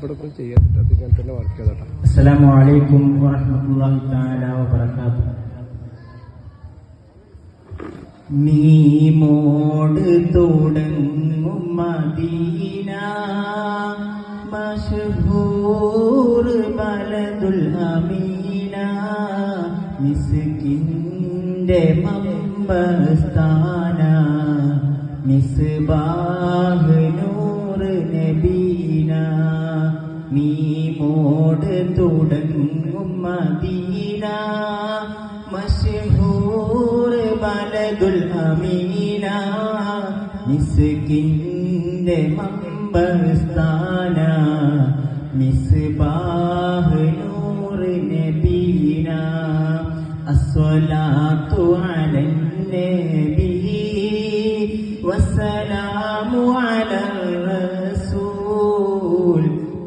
ഇവിടെ ഒന്നും ചെയ്യാത്തിട്ട് അത് ഞാൻ തന്നെ വർക്ക് ചെയ്തോട്ടെ. അസ്സലാമു അലൈക്കും വറഹ്മത്തുള്ളാഹി തആല വബറകാതുഹു. മീമോട് തുടങ്ങും മദീന മശ്ഹൂർ ബലദുൽ അമീന മിസ്കിന്റെ മമ്പസ്ഥാന മിസ്ബാഹ് നൂർ നബീന. മീമോട് തുടങ്ങും മദീന മശ്ഹൂർ ബലദുൽ അമീന മിസ്കിന്റെ മമ്പസ്ഥാന മിസ്ബാഹ് നൂർ നബീന. അസ്സലാത്തു അലൻ നബി വസ്സലാമു അലർ റസൂൽ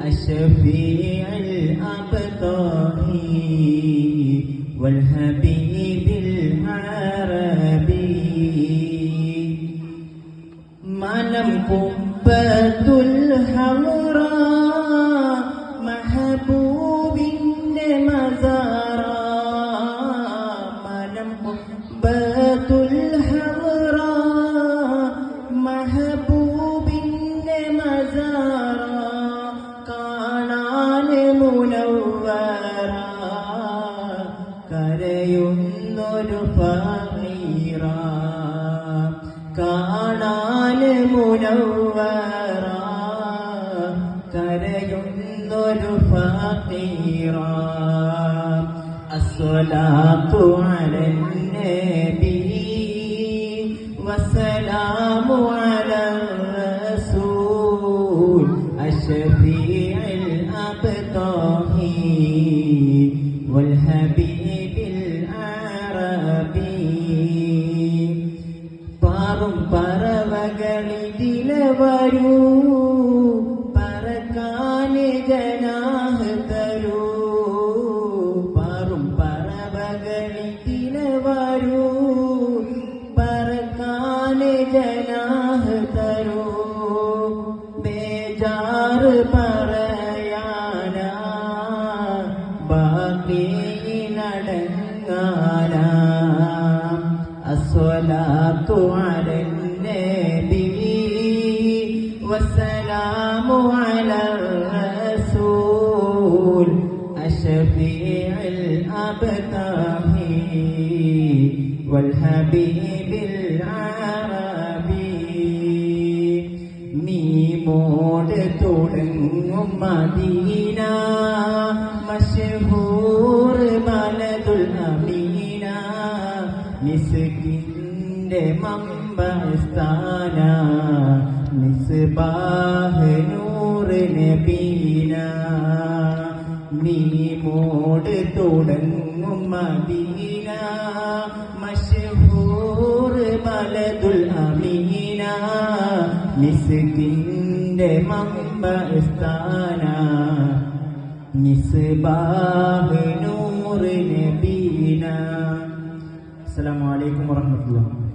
അശ്ഫീഉൽ അബ്താഹി വൽ ഹബീബിൽ അറബി. മനം ഖുബ്ബത്തുൽ ഹൗറാ മഹബൂബിന്റെ മസാറ. മനം ഖുബ്ബത്തുൽ ഹൗറാ മഹബൂബിന്റെ മസാറ. കാണാൻ മുനവ്വറ കരയുന്നൊരു ഫഖീറ. കാണാൻ മുനവ്വറ കരയുന്നൊരു ഫഖീറ. അസ്സലാത്തു അലൻ നബി വസ്സലാമു അലർ റസൂൽ അശ്ഫീഉൽ അബ്താഹി വൽ ഹബീബിൽ അറബി. പാറും പറവകളിതിലെ വരൂ പറക്കാന് ജനാഹ് തരൂ. പാറും പറവകളിതിലെ വരൂ പറക്കാന് ജനാഹ് തരൂ. ബേജാറ് പറയാനാ ബാക്കി നടങ്ങാനാ. അസ്സലാത്തു അലൻ നബി വസ്സലാമു അലർ റസൂൽ അശ്ഫീഉൽ അബ്താഹി വൽ ഹബീബിൽ അറബി. മീമോട് തുടങ്ങും മദീന മശ്ഹൂർ ബലദുൽ അമീന മിസ്കിന്റെ മമ്പസ്ഥാന മിസ്ബാഹ് നൂർ നബീന. മീമോട് തുടങ്ങും മദീന മശ്ഹൂർ ബലദുൽ അമീന മിസ്കിന്റെ മമ്പസ്ഥാന മിസ്ബാഹ് നൂർ നബീന. അസ്സലാമു അലൈക്കും വറഹ്മത്തുള്ളാഹി.